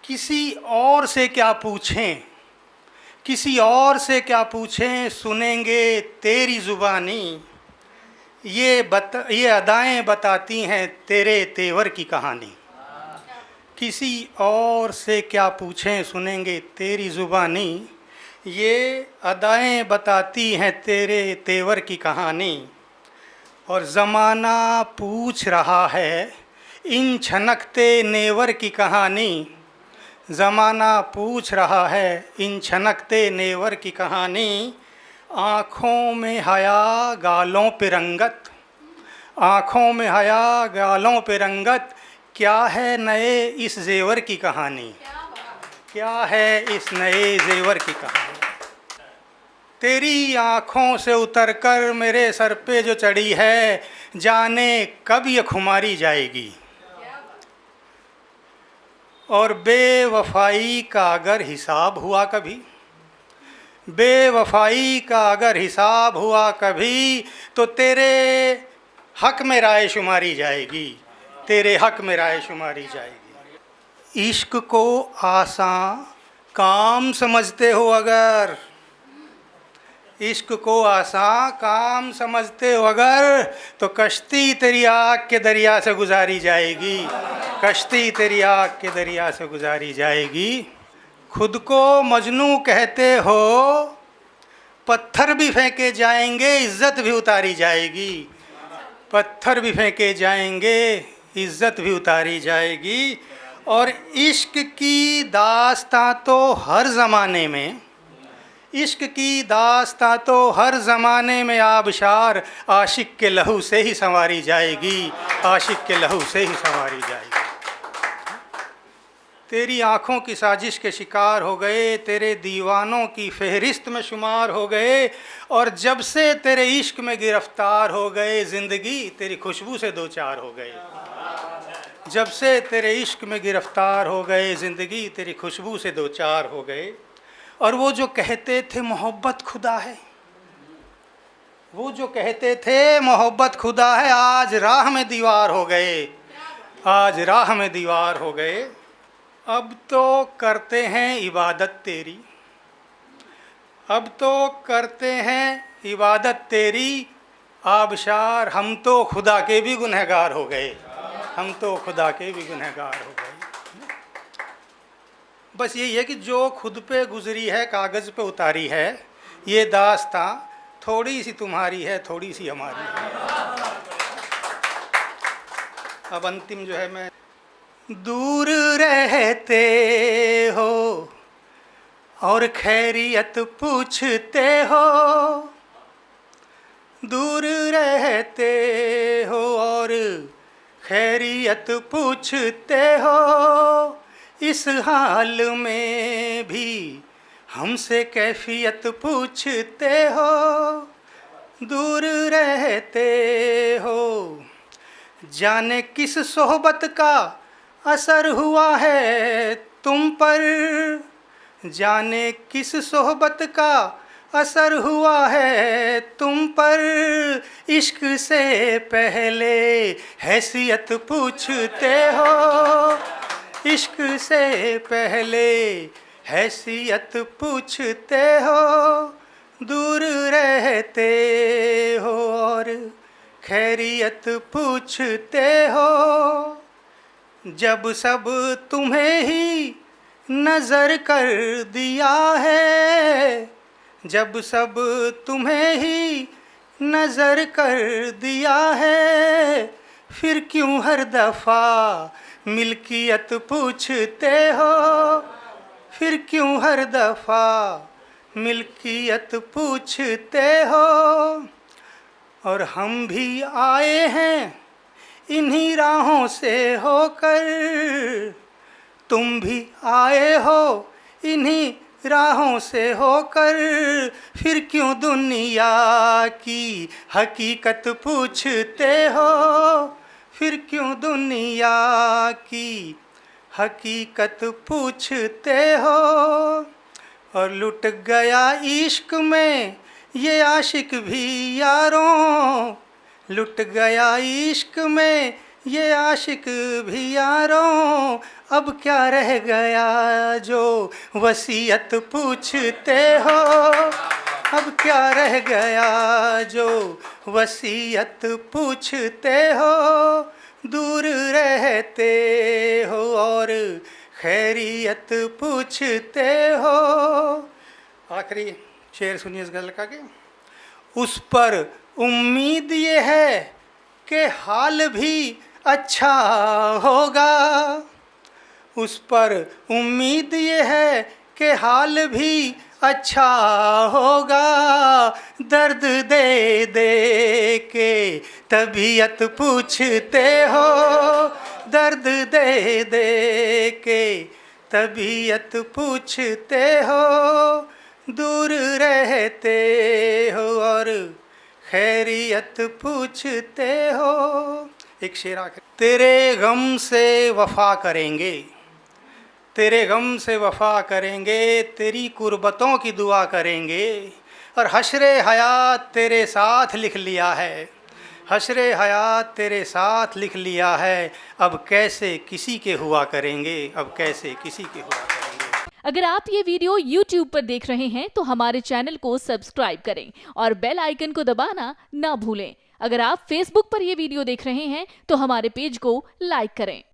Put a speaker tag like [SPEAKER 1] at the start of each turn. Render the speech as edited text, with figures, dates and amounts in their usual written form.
[SPEAKER 1] किसी और से क्या पूछें, किसी और से क्या पूछें, सुनेंगे तेरी ज़ुबानी। ये अदाएं बताती हैं तेरे तेवर की कहानी। किसी और से क्या पूछें, सुनेंगे तेरी ज़ुबानी। ये अदाएं बताती हैं तेरे तेवर की कहानी। और ज़माना पूछ रहा है इन छनकते नेवर की कहानी। ज़माना पूछ रहा है इन छनकते नेवर की कहानी। आँखों में हया गालों पे रंगत, आँखों में हया गालों पे रंगत। क्या है नए इस जेवर की कहानी, क्या है इस नए जेवर की कहानी। तेरी आँखों से उतरकर मेरे सर पे जो चढ़ी है, जाने कब ये खुमारी जाएगी। और बेवफाई का अगर हिसाब हुआ कभी, बेवफाई का अगर हिसाब हुआ कभी, तो तेरे हक में राय शुमारी जाएगी, तेरे हक में राय शुमारी जाएगी। इश्क को आसान काम समझते हो अगर, इश्क को आसान काम समझते हो अगर, तो कश्ती तेरी आग के दरिया से गुजारी जाएगी, कश्ती तेरी आग के दरिया से गुजारी जाएगी। खुद को मजनू कहते हो, पत्थर भी फेंके जाएंगे, इज़्ज़त भी उतारी जाएगी, पत्थर भी फेंके जाएंगे, इज़्ज़त भी उतारी जाएगी। और इश्क की दास्तां तो हर ज़माने में, इश्क की दास्तां तो हर ज़माने में आबशार आशिक के लहू से ही संवारी जाएगी, आशिक के लहू से ही संवारी जाएगी। तेरी आँखों की साजिश के शिकार हो गए, तेरे दीवानों की फहरिस्त में शुमार हो गए। और जब से तेरे इश्क में गिरफ्तार हो गए, ज़िंदगी तेरी खुशबू से दो चार हो गए। जब से तेरे इश्क में गिरफ्तार हो गए, ज़िंदगी तेरी खुशबू से दो चार हो गए। और वो जो कहते थे मोहब्बत खुदा है, वो जो कहते थे मोहब्बत खुदा है, आज राह में दीवार हो गए, आज राह में दीवार हो गए। अब तो करते हैं इबादत तेरी, अब तो करते हैं इबादत तेरी। आबशार हम तो खुदा के भी गुनहगार हो गए, हम तो खुदा के भी गुनहगार हो गए। बस यही है कि जो खुद पे गुजरी है, कागज़ पे उतारी है, ये दास्तां थोड़ी सी तुम्हारी है, थोड़ी सी हमारी है। अब अंतिम जो है, मैं दूर रहते हो और खैरियत पूछते हो, दूर रहते हो और खैरियत पूछते हो। इस हाल में भी हमसे कैफियत पूछते हो, दूर रहते हो। जाने किस सोहबत का असर हुआ है तुम पर, जाने किस सोहबत का असर हुआ है तुम पर। इश्क से पहले हैसियत पूछते हो, इश्क से पहले हैसियत पूछते हो। दूर रहते हो और खैरियत पूछते हो। जब सब तुम्हें ही नज़र कर दिया है, जब सब तुम्हें ही नज़र कर दिया है, फिर क्यों हर दफ़ा मिल्कियत पूछते हो, फिर क्यों हर दफ़ा मिल्कियत पूछते हो। और हम भी आए हैं इन्हीं राहों से होकर, तुम भी आए हो इन्हीं राहों से होकर, फिर क्यों दुनिया की हकीकत पूछते हो, फिर क्यों दुनिया की हकीकत पूछते हो। और लुट गया इश्क में ये आशिक भी यारों, लुट गया इश्क में ये आशिक भी यारों। अब क्या रह गया जो वसीयत पूछते हो, अब क्या रह गया जो वसीयत पूछते हो, दूर रहते हो और खैरियत पूछते हो। आखिरी शेर सुनिए इस गज़ल का कि उस पर उम्मीद ये है कि हाल भी अच्छा होगा, उस पर उम्मीद ये है कि हाल भी अच्छा होगा, दर्द दे दे के तबीयत पूछते हो, दर्द दे दे के तबीयत पूछते हो, दूर रहते हो और खैरियत पूछते हो। एक शेर आखिर, तेरे गम से वफा करेंगे, तेरे गम से वफा करेंगे, तेरी कुर्बतों की दुआ करेंगे, और हश्रे हयात तेरे साथ लिख लिया है, हश्रे हयात तेरे साथ लिख लिया है, अब कैसे किसी के हुआ करेंगे, अब कैसे किसी के हुआ करेंगे।
[SPEAKER 2] अगर आप ये वीडियो YouTube पर देख रहे हैं तो हमारे चैनल को सब्सक्राइब करें और बेल आइकन को दबाना ना भूलें। अगर आप Facebook पर ये वीडियो देख रहे हैं तो हमारे पेज को लाइक करें।